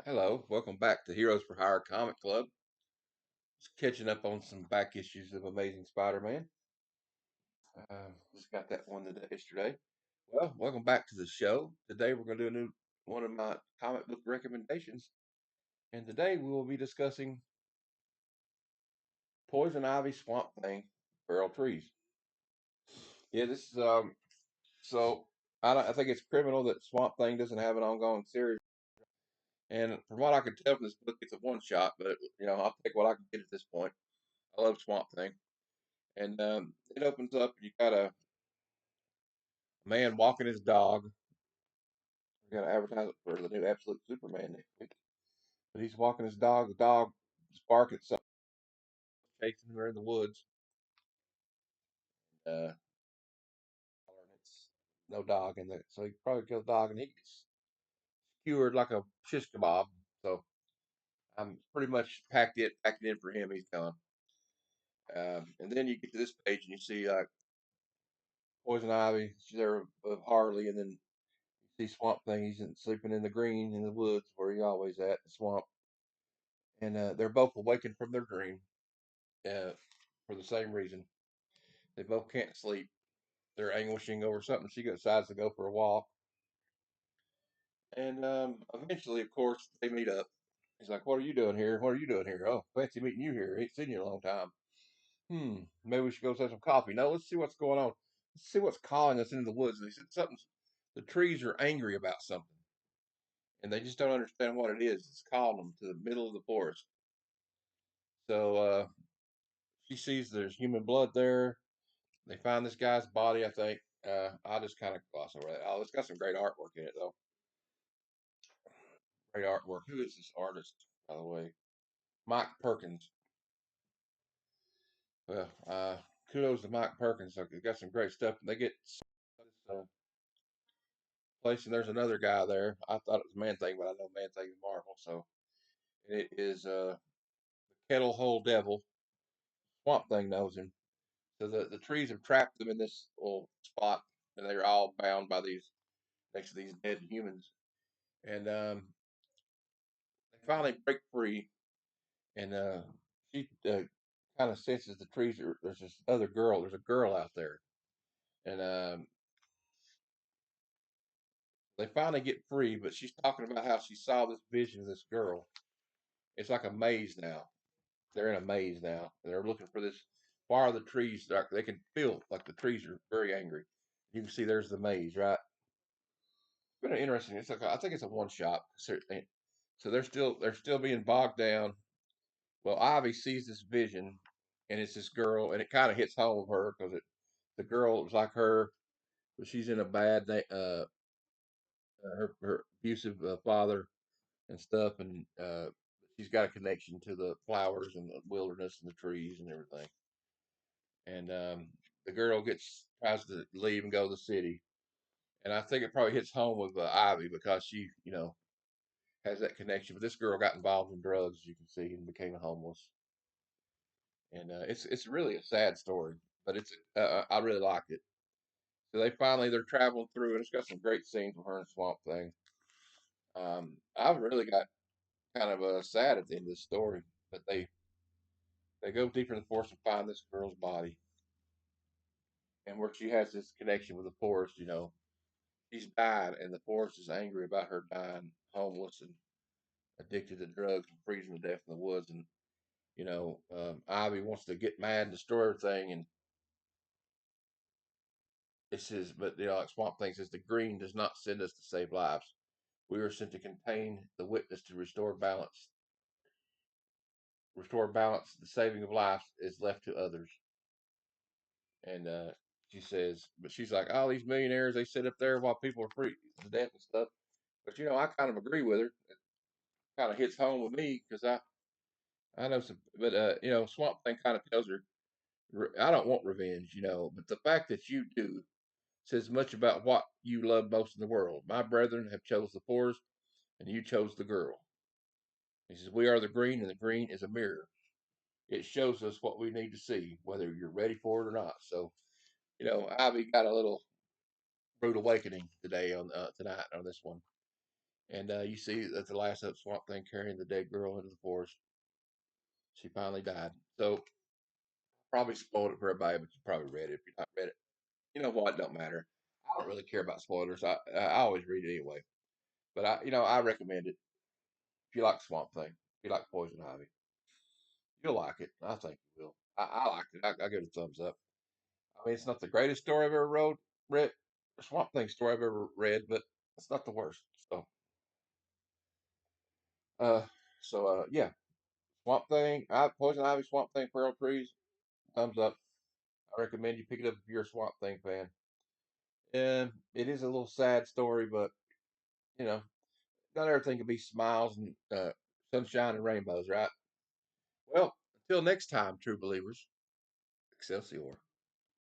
Hello, welcome back to Heroes for Hire Comic Club. Just catching up on some back issues of Amazing Spider-Man. Just got that one today, yesterday. Well, welcome back to the show. Today we're going to do a new one of my comic book recommendations, and today we will be discussing Poison Ivy, Swamp Thing, Feral Trees. Yeah, this is so I think it's criminal that Swamp Thing doesn't have an ongoing series. And from what I could tell from this book, it's a one shot, but I'll take what I can get at this point. I love Swamp Thing. And it opens up, and you got a man walking his dog. We got to advertise it for the new Absolute Superman next week. But he's walking his dog. The dog is barking at something, chasing her in the woods. And it's no dog in there. So he probably killed the dog, and he gets skewered like a shish kebab. So I'm pretty much packed in for him. He's gone. And then you get to this page, and you see Poison Ivy. She's there with Harley, and then you see Swamp Thing. He's sleeping in the green in the woods where he always at the swamp. And they're both awakened from their dream uh, for the same reason. They both can't sleep. They're anguishing over something. She decides to go for a walk, and eventually, of course, they meet up. He's like, "What are you doing here? What are you doing here? Oh, fancy meeting you here. Ain't seen you in a long time. Maybe we should go have some coffee. No, let's see what's going on. Let's see what's calling us into the woods." And he said, "Something's. The trees are angry about something, and they just don't understand what it is. It's calling them to the middle of the forest." So she sees there's human blood there. They find this guy's body, I think. I'll just kind of gloss over that. Oh, it's got some great artwork in it, though. Great artwork. Who is this artist, by the way? Mike Perkins. Well, kudos to Mike Perkins. They got some great stuff. They get this place, and there's another guy there. I thought it was Man Thing, but I know Man Thing is Marvel. So it is Kettle Hole Devil. Swamp Thing knows him. So the trees have trapped them in this little spot, and they're all bound by these next to these dead humans. And they finally break free, and she kind of senses the trees are. There's this other girl. There's a girl out there, and they finally get free. But she's talking about how she saw this vision of this girl. It's like a maze now. They're in a maze now. And they're looking for this. Why are the trees dark? They can feel like the trees are very angry. You can see there's the maze, right? It's been interesting. It's like I think it's a one shot. So they're still being bogged down. Well, Ivy sees this vision, and it's this girl, and it kind of hits home with her because the girl was like her, but she's in a her abusive father and stuff, and she's got a connection to the flowers and the wilderness and the trees and everything. And the girl gets tries to leave and go to the city, and I think it probably hits home with Ivy because she, has that connection. But this girl got involved in drugs, as you can see, and became homeless. And it's really a sad story, but it's I really liked it. So they're traveling through, and it's got some great scenes with her and Swamp Thing. I really got kind of sad at the end of the story, but they go deeper in the forest and find this girl's body, and where she has this connection with the forest. She's died, and the forest is angry about her dying, homeless and addicted to drugs and freezing to death in the woods. And Ivy wants to get mad and destroy everything, and it says, but like Swamp Thing says, the green does not send us to save lives. We are sent to contain the witness to restore balance. Restore balance. The saving of life is left to others. And she says, but she's like, all these millionaires they sit up there while people are free to death and stuff. But I kind of agree with her. It kind of hits home with me because I know some, but Swamp Thing kind of tells her, I don't want revenge, but the fact that you do says much about what you love most in the world. My brethren have chose the forest, and you chose the girl. He says, we are the green, and the green is a mirror. It shows us what we need to see, whether you're ready for it or not. So, Ivy got a little rude awakening today on tonight on this one. And you see at the last of Swamp Thing carrying the dead girl into the forest. She finally died. So probably spoiled it for everybody, but you probably read it. If you not read it, you know what? It don't matter. I don't really care about spoilers. I always read it anyway. But I recommend it if you like Swamp Thing. If you like Poison Ivy, you'll like it. I think you will. I liked it. I give it a thumbs up. I mean, it's not the greatest story I've ever read, Swamp Thing story I've ever read, but it's not the worst. Uh, yeah, Swamp Thing, Poison Ivy, Swamp Thing, Feral Trees, thumbs up. I recommend you pick it up if you're a Swamp Thing fan. And it is a little sad story, but you know, not everything can be smiles and sunshine and rainbows, right? Well, until next time, true believers, Excelsior.